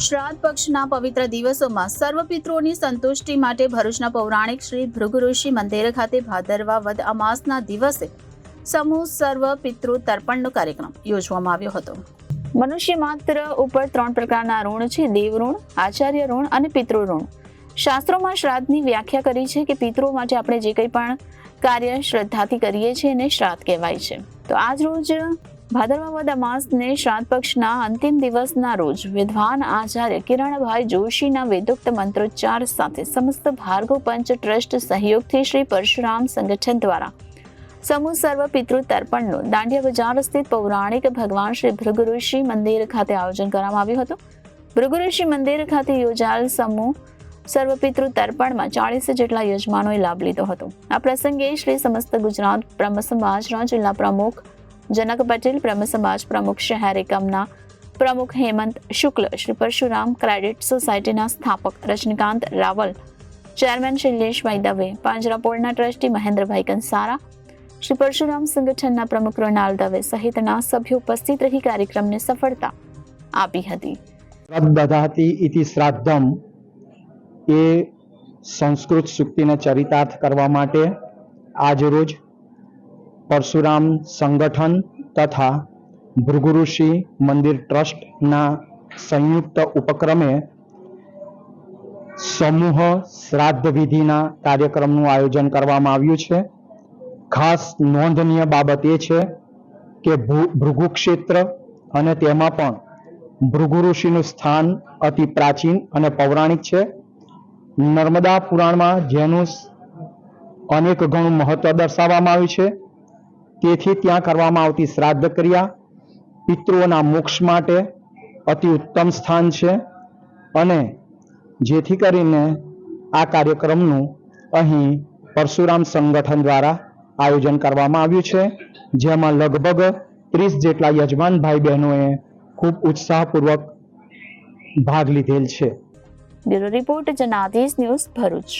શ્રાદ્ધ પક્ષના પવિત્ર દિવસોમાં સર્વ પિતૃઓની સંતુષ્ટિ માટે ભરૂચના પૌરાણિક શ્રી ભૃગુ ઋષિ મંદિર ખાતે ભાદરવા વદ અમાસના દિવસે સમૂહ સર્વ પિતૃ તર્પણનો કાર્યક્રમ યોજવામાં આવ્યો હતો। મનુષ્ય માત્ર ઉપર 3 પ્રકારના ઋણ છે: દેવ ઋણ, આચાર્ય ઋણ અને પિતૃ ઋણ। શાસ્ત્રોમાં શ્રાદ્ધની વ્યાખ્યા કરી છે કે પિતૃઓ માટે આપણે જે કંઈ પણ કાર્ય શ્રદ્ધાથી કરીએ છીએ એને શ્રાદ્ધ કહેવાય છે। તો આજ રોજ ભાદરવા વદ અમાસને શ્રાદ્ધ પક્ષના અંતિમ દિવસના રોજ વિદ્વાન આચાર્ય કિરણભાઈ જોશીના વેદોક્ત મંત્રોચ્ચાર સાથે સમસ્ત ભાર્ગવ પંચ ટ્રસ્ટ સહયોગથી શ્રી પરશુરામ સંગઠન દ્વારા સમૂહ સર્વ પિતૃ તર્પણનો દાંડિયા બજાર સ્થિત પૌરાણિક ભગવાન શ્રી ભૃગુ ઋષિ મંદિર ખાતે આયોજન કરવામાં આવ્યું હતું। ભૃગુ ઋષિ મંદિર ખાતે યોજાયેલ સમૂહ સર્વ પિતૃ તર્પણમાં 40 જેટલા યજમાનોએ લાભ લીધો હતો। આ પ્રસંગે શ્રી સમસ્ત ગુજરાત બ્રહ્મ સમાજના જિલ્લા પ્રમુખ જનક પટેલ, બ્રહ્મ સમાજ પ્રમુખ શહેર એકમના પ્રમુખ હેમંત શુક્લ, શ્રી પરશુરામ ક્રેડિટ સોસાયટીના સ્થાપક રજનીકાંત રાવલ, ચેરમેન શૈલેષભાઈ દવે, પાંજરાપોળના ટ્રસ્ટી મહેન્દ્રભાઈ કંસારા, શ્રી પરશુરામ સંગઠનના પ્રમુખ રોનાલ દવે સહિતના સભ્યો ઉપસ્થિત રહી કાર્યક્રમને સફળતા આપી હતી। દધાતિ ઇતિ શ્રાદ્ધમ એ સંસ્કૃત સૂક્તિને ચરિતાર્થ કરવા માટે આજ રોજ પરશુરામ સંગઠન તથા ભૃગુ ઋષિ મંદિર ટ્રસ્ટના સંયુક્ત ઉપક્રમે સમૂહ શ્રાદ્ધ વિધિના કાર્યક્રમનું આયોજન કરવામાં આવ્યું છે। ખાસ નોંધનીય બાબત એ છે કે ભૃગુ ક્ષેત્ર અને તેમાં પણ ભૃગુ ઋષિનું સ્થાન અતિ પ્રાચીન અને પૌરાણિક છે। નર્મદા પુરાણમાં જેનું અનેક ગણું મહત્વ દર્શાવવામાં આવ્યું છે। તેથી ત્યાં કરવામાં આવતી શ્રાદ્ધ ક્રિયા પિતૃઓના મોક્ષ માટે અતિ ઉત્તમ સ્થાન છે અને જેથી કરીને આ કાર્યક્રમનું અહીં પરશુરામ સંગઠન દ્વારા આયોજન કરવામાં આવ્યું છે, જેમાં લગભગ 30 જેટલા યજમાન ભાઈ બહેનોએ ખૂબ ઉત્સાહપૂર્વક ભાગ લીધેલ છે। Bureau report Janadesh news Bharuch.